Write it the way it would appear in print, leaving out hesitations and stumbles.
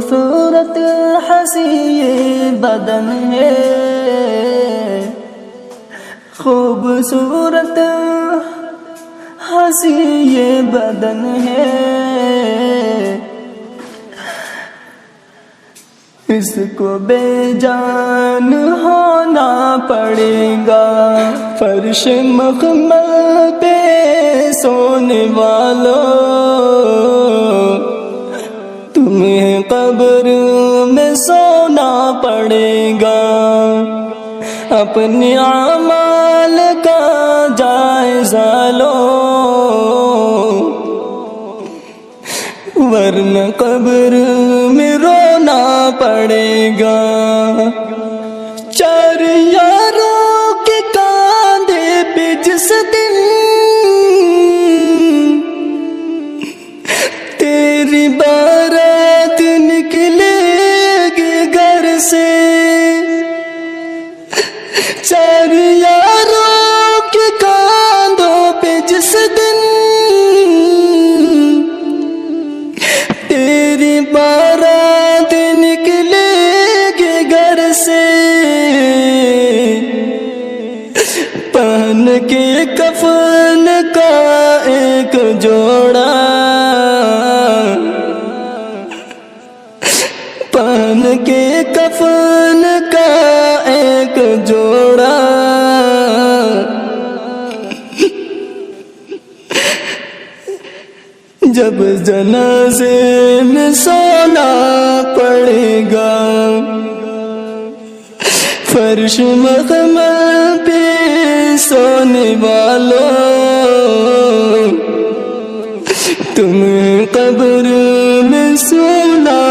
خوبصورت ہنسی یہ بدن ہے، خوبصورت ہنسی یہ بدن ہے، اس کو بے جان ہونا پڑے گا، فرش مخمل پہ سونے والوں، تمہیں قبر میں سونا پڑے گا، اپنے اعمال کا جائزہ لو، ورنہ قبر میں رونا پڑے گا۔ چار یاروں کے کاندھے پہ جس دن تیری بارات نکلے گی گھر سے، چار یاروں کے کاندھوں پہ جس دن تیری بارات نکلے گی گھر سے، پہن کے کفن کا ایک جوڑا، پہن کے کفن کا ایک جوڑا، جب جنازے میں سونا پڑے گا، فرش مخمل پہ سونے والوں، تمہیں قبر میں سونا